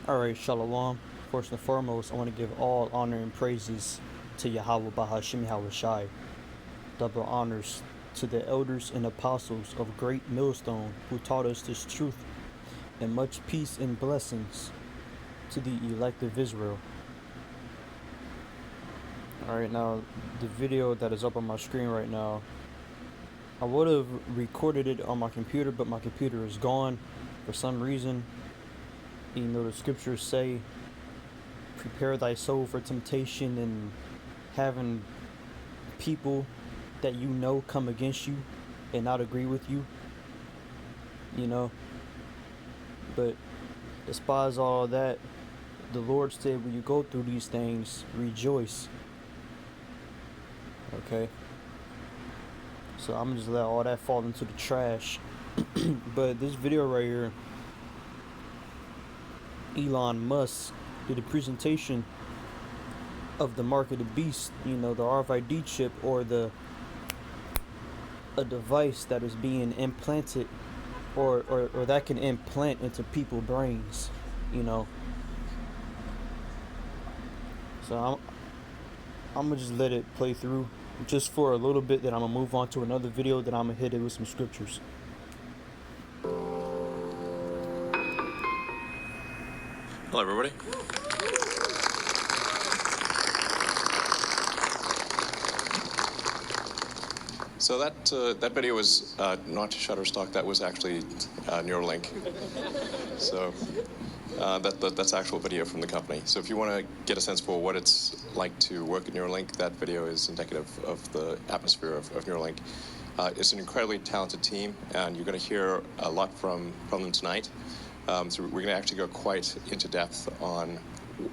Alright, Shalom. First and foremost, I want to give all honor and praises to Yahweh Bahashim Shai. Double honors to the elders and apostles of Great Millstone who taught us this truth, and much peace and blessings to the elect of Israel. Alright, now the video that is up on my screen right now, I would have recorded it on my computer, but my computer is gone for some reason. You know, the scriptures say, prepare thy soul for temptation, and having people that you know come against you and not agree with you, you know. But despise all that, the Lord said when you go through these things, rejoice. Okay? So I'm gonna just let all that fall into the trash. But this video right here, Elon Musk did a presentation of the mark of the beast, you know, the RFID chip, or a device that is being implanted or that can implant into people's brains, you know. So I'm gonna just let it play through just for a little bit, then I'm gonna move on to another video, then I'm gonna hit it with some scriptures. Hello, everybody. So that video was not Shutterstock. That was actually Neuralink. So that's actual video from the company. So if you want to get a sense for what it's like to work at Neuralink, that video is indicative of the atmosphere of Neuralink. It's an incredibly talented team, and you're going to hear a lot from them tonight. So we're going to actually go quite into depth on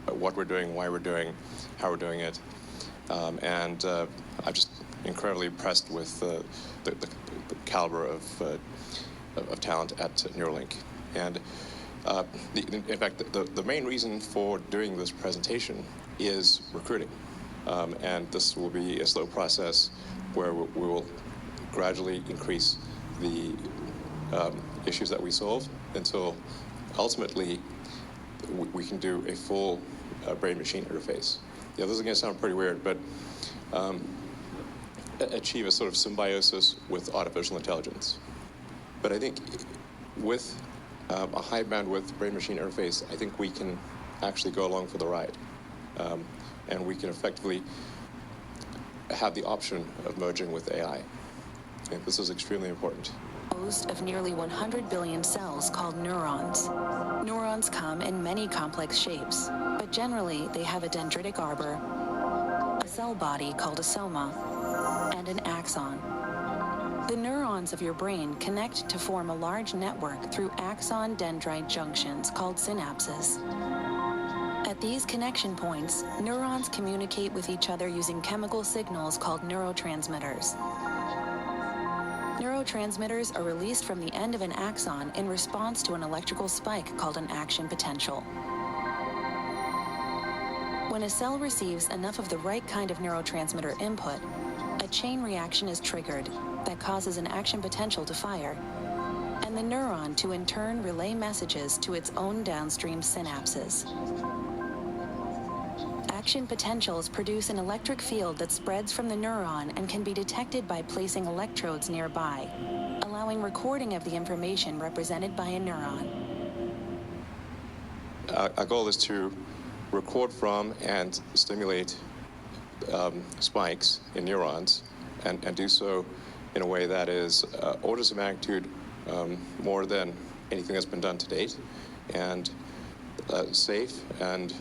what we're doing, why we're doing, how we're doing it, and I'm just incredibly impressed with the caliber of talent at Neuralink. And in fact, the main reason for doing this presentation is recruiting, and this will be a slow process where we will gradually increase the issues that we solve until ultimately we can do a full brain-machine interface. Yeah, this is going to sound pretty weird, but achieve a sort of symbiosis with artificial intelligence. But I think with a high bandwidth brain-machine interface, I think we can actually go along for the ride. And we can effectively have the option of merging with AI. And this is extremely important. Composed of nearly 100 billion cells called neurons. Neurons come in many complex shapes, but generally they have a dendritic arbor, a cell body called a soma, and an axon. The neurons of your brain connect to form a large network through axon-dendrite junctions called synapses. At these connection points, neurons communicate with each other using chemical signals called neurotransmitters. Neurotransmitters are released from the end of an axon in response to an electrical spike called an action potential. When a cell receives enough of the right kind of neurotransmitter input, a chain reaction is triggered that causes an action potential to fire, and the neuron to in turn relay messages to its own downstream synapses. Action potentials produce an electric field that spreads from the neuron and can be detected by placing electrodes nearby, allowing recording of the information represented by a neuron. Our goal is to record from and stimulate spikes in neurons, and do so in a way that is orders of magnitude more than anything that's been done to date, and safe and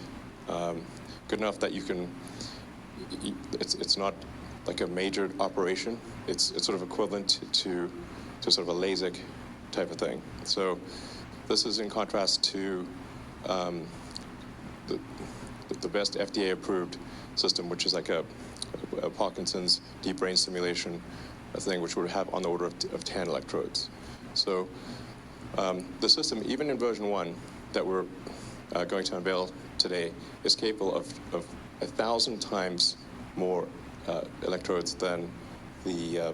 good enough that you can. It's not like a major operation. It's sort of equivalent to sort of a LASIK type of thing. So this is in contrast to the best FDA-approved system, which is like a Parkinson's deep brain stimulation thing, which would have on the order of 10 electrodes. So the system, even in version 1 that we're going to unveil today, is capable of 1,000 times more electrodes than the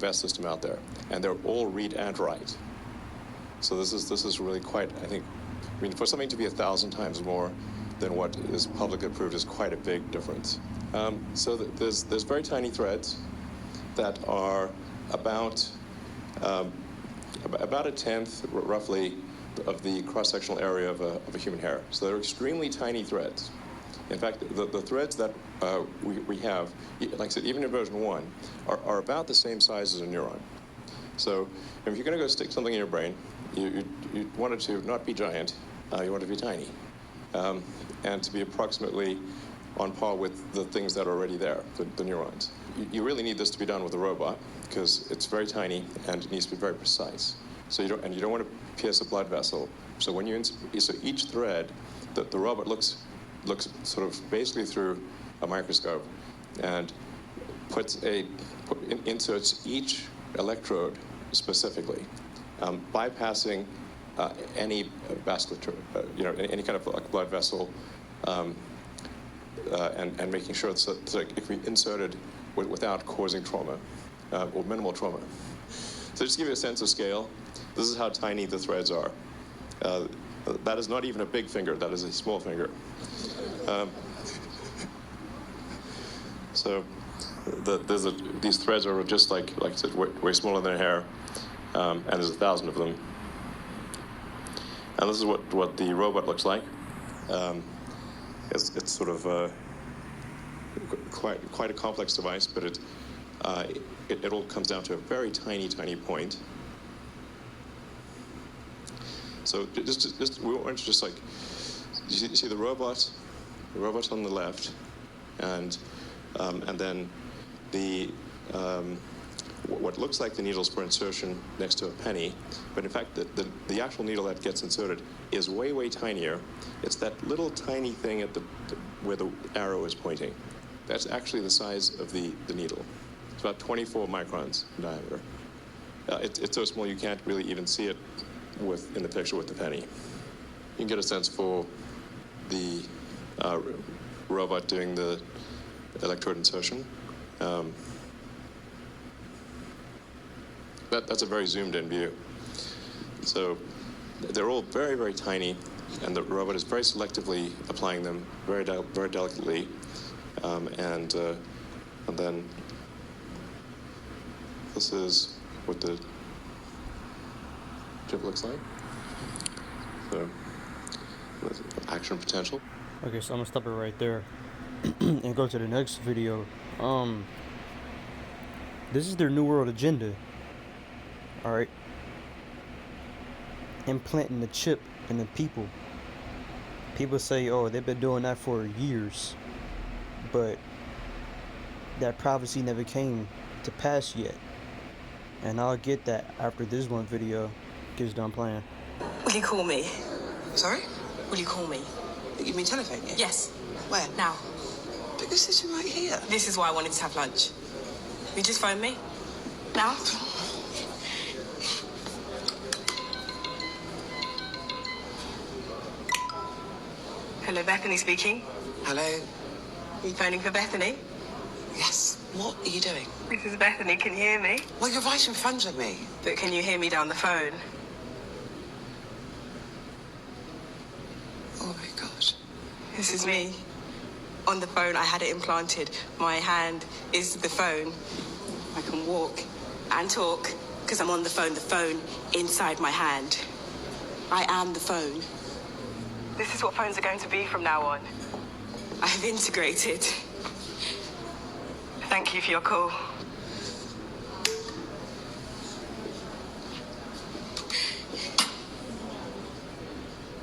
best system out there, and they're all read and write. So this is really quite, I think, I mean, for something to be 1,000 times more than what is publicly approved is quite a big difference. So there's very tiny threads that are about a tenth, roughly, of the cross-sectional area of a human hair. So they're extremely tiny threads. In fact, the threads that we have, like I said, even in version 1, are about the same size as a neuron. So if you're going to go stick something in your brain, you want it to not be giant, you want it to be tiny, and to be approximately on par with the things that are already there, the neurons. You really need this to be done with a robot, because it's very tiny and it needs to be very precise. So you don't want to pierce a blood vessel. So when so each thread, the robot looks sort of basically through a microscope and inserts each electrode specifically, bypassing any vasculature, any kind of like blood vessel, and making sure that it can be inserted without causing trauma or minimal trauma. So just to give you a sense of scale, this is how tiny the threads are. That is not even a big finger, that is a small finger. So these threads are just like I said, way smaller than a hair, and there's 1,000 of them. And this is what the robot looks like. It's sort of quite a complex device, but it all comes down to a very tiny point. So we want to just like you see the robot on the left, and then the what looks like the needles for insertion next to a penny, but in fact the actual needle that gets inserted is way tinier. It's that little tiny thing at where the arrow is pointing. That's actually the size of the needle. It's about 24 microns in diameter. It's so small you can't really even see it in the picture with the penny. You can get a sense for the robot doing the electrode insertion. That's a very zoomed-in view. So they're all very tiny, and the robot is very selectively applying them very delicately, and then this is what the chip looks like. So action potential. Okay, so I'm gonna stop it right there and go to the next video. This is their New World agenda. All right, implanting the chip in the people. People say, oh, they've been doing that for years, but that prophecy never came to pass yet. And I'll get that after this one video gets done playing. Will you call me? Sorry? Will you call me? You mean telephone you? Yes. Where? Now. But you're sitting right here. This is why I wanted to have lunch. You just phone me. Now. Hello, Bethany speaking. Hello? Are you phoning for Bethany? Yes. What are you doing? This is Bethany. Can you hear me? Well, you're right in front of me. But can you hear me down the phone? Oh, my gosh. This is me. On the phone, I had it implanted. My hand is the phone. I can walk and talk because I'm on the phone inside my hand. I am the phone. This is what phones are going to be from now on. I have integrated. Thank you for your call.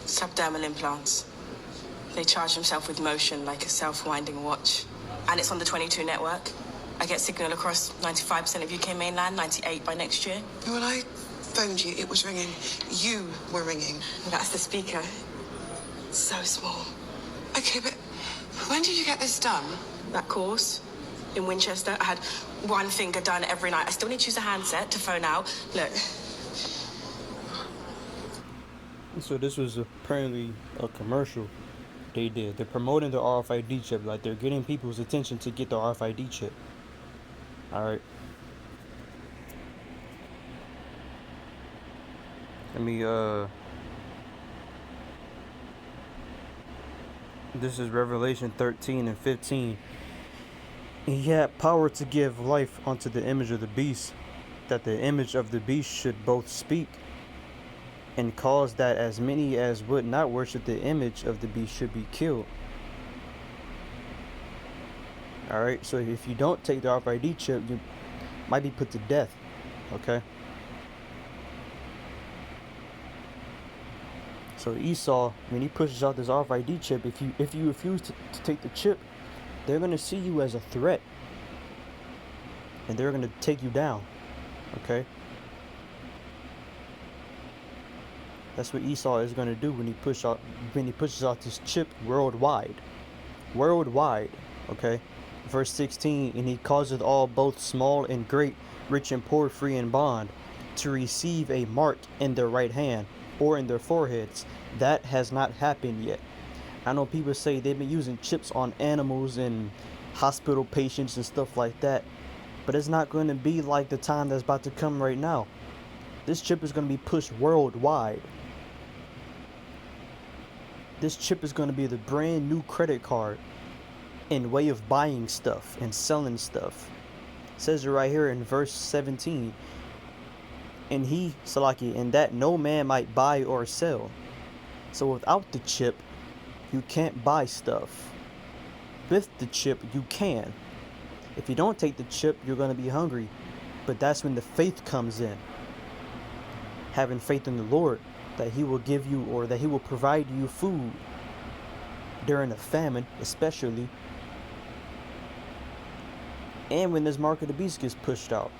Subdermal implants. They charge themselves with motion like a self-winding watch. And it's on the 22 network. I get signal across 95% of UK mainland, 98 by next year. When I phoned you, it was ringing. You were ringing. That's the speaker. So small. Okay, but when did you get this done? That course in Winchester, I had one finger done every night. I still need to use a handset to phone out. Look. So this was apparently a commercial they did. They're promoting the RFID chip, like they're getting people's attention to get the RFID chip. Alright. Let me This is Revelation 13 and 15. He had power to give life unto the image of the beast, that the image of the beast should both speak, and cause that as many as would not worship the image of the beast should be killed. Alright, so if you don't take the RFID chip, you might be put to death. Okay? So Esau, when he pushes out this RFID chip, if you refuse to take the chip, they're gonna see you as a threat. And they're gonna take you down. Okay? That's what Esau is gonna do when he pushes out this chip worldwide. Worldwide. Okay? Verse 16, and he causeth all, both small and great, rich and poor, free and bond, to receive a mark in their right hand or in their foreheads. That has not happened yet. I know people say they've been using chips on animals and hospital patients and stuff like that, but it's not going to be like the time that's about to come right now. This chip is going to be pushed worldwide. This chip is going to be the brand new credit card in way of buying stuff and selling stuff. It says it right here in verse 17. And he, Salaki, and that no man might buy or sell. So without the chip, you can't buy stuff. With the chip, you can. If you don't take the chip, you're going to be hungry. But that's when the faith comes in. Having faith in the Lord, that he will give you, or that he will provide you food during a famine, especially. And when this mark of the beast gets pushed out.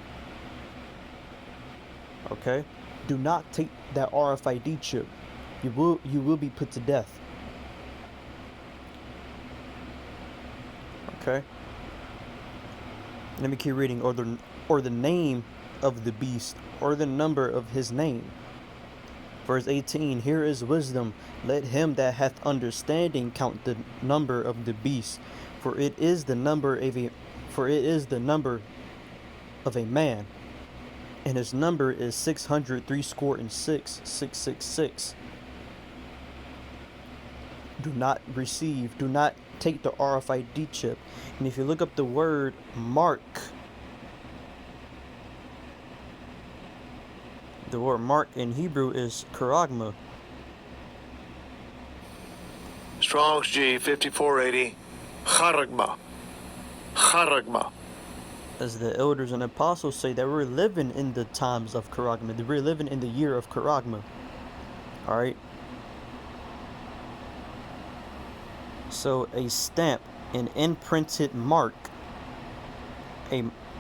Okay? Do not take that RFID chip. You will be put to death. Okay? Let me keep reading. Or the name of the beast, or the number of his name. Verse 18, here is wisdom. Let him that hath understanding count the number of the beast, for it is the number of a man, and his number is 666, 666. Do not take the RFID chip. And if you look up the word mark, the word mark in Hebrew is charagma. Strong's G 5480. Charagma. Charagma. As the elders and apostles say, that we're living in the times of charagma. That we're living in the year of charagma. Alright? So a stamp, an imprinted mark,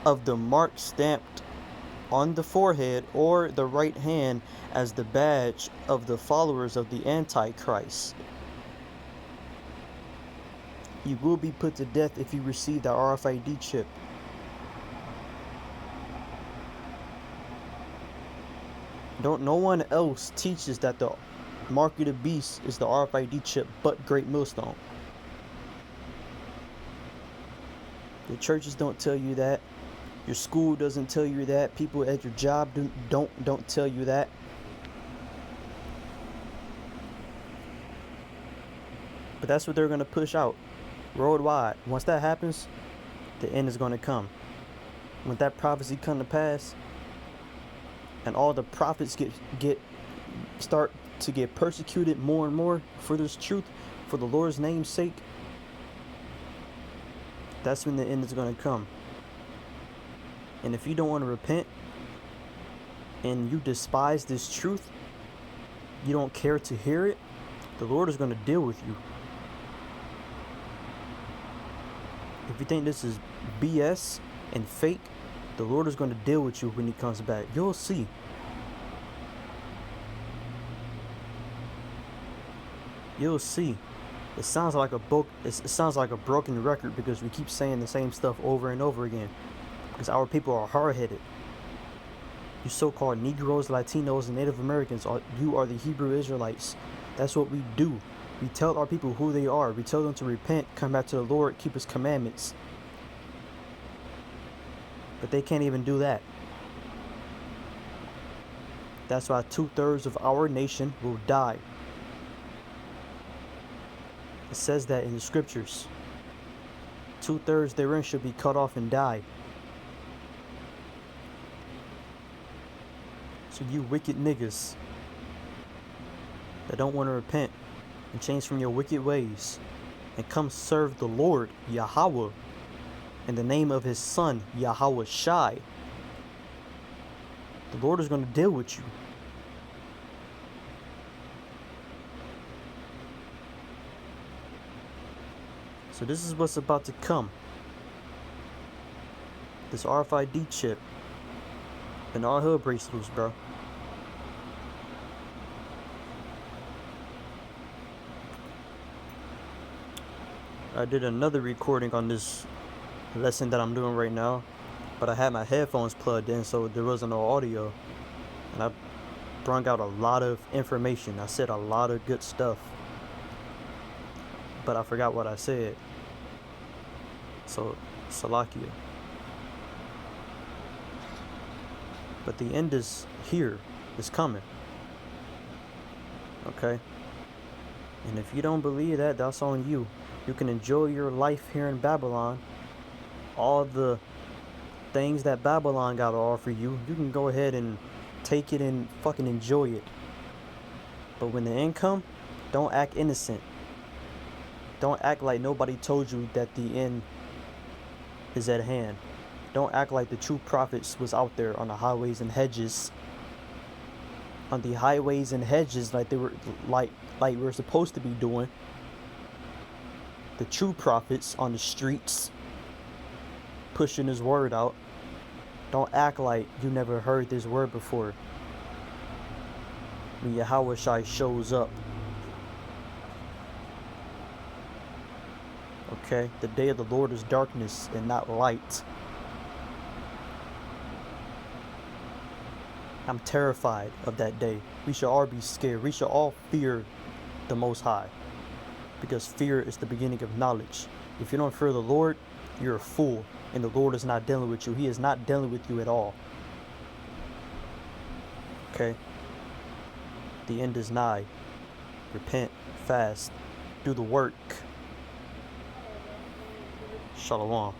of the mark stamped on the forehead or the right hand as the badge of the followers of the Antichrist. You will be put to death if you receive the RFID chip. No one else teaches that the mark of the beast is the RFID chip but Great Millstone. The churches don't tell you that. Your school doesn't tell you that. People at your job don't tell you that. But that's what they're going to push out worldwide. Once that happens, the end is going to come. When that prophecy come to pass, and all the prophets start to get persecuted more and more for this truth, for the Lord's name's sake, that's when the end is going to come. And if you don't want to repent, and you despise this truth, you don't care to hear it, the Lord is going to deal with you. If you think this is BS and fake, the Lord is going to deal with you when he comes back. You'll see. You'll see. It sounds like a broken record because we keep saying the same stuff over and over again. Because our people are hard-headed. You so-called Negroes, Latinos, and Native Americans, you are the Hebrew Israelites. That's what we do. We tell our people who they are. We tell them to repent, come back to the Lord, keep his commandments. But they can't even do that. That's why 2/3 of our nation will die. It says that in the scriptures. 2/3 therein should be cut off and die. So you wicked niggas that don't want to repent and change from your wicked ways and come serve the Lord Yahweh in the name of his son Yahweh Shai, the Lord is going to deal with you. So this is what's about to come. This RFID chip and all hell breaks loose, bro. I did another recording on this lesson that I'm doing right now, but I had my headphones plugged in, so there wasn't no audio, and I brought out a lot of information. I said a lot of good stuff, but I forgot what I said. So, Salakia. But the end is here. It's coming. Okay? And if you don't believe that, that's on you. You can enjoy your life here in Babylon. All the things that Babylon got to offer you, you can go ahead and take it and fucking enjoy it. But when the end come, don't act innocent. Don't act like nobody told you that the end is at hand. Don't act like the true prophets was out there on the highways and hedges. On the highways and hedges, like they were like we're supposed to be doing. The true prophets on the streets pushing his word out. Don't act like you never heard this word before. When Yahweh Shai shows up. Okay? The day of the Lord is darkness and not light. I'm terrified of that day. We should all be scared. We should all fear the Most High. Because fear is the beginning of knowledge. If you don't fear the Lord, you're a fool. And the Lord is not dealing with you. He is not dealing with you at all. Okay? The end is nigh. Repent, fast, do the work. Shalom.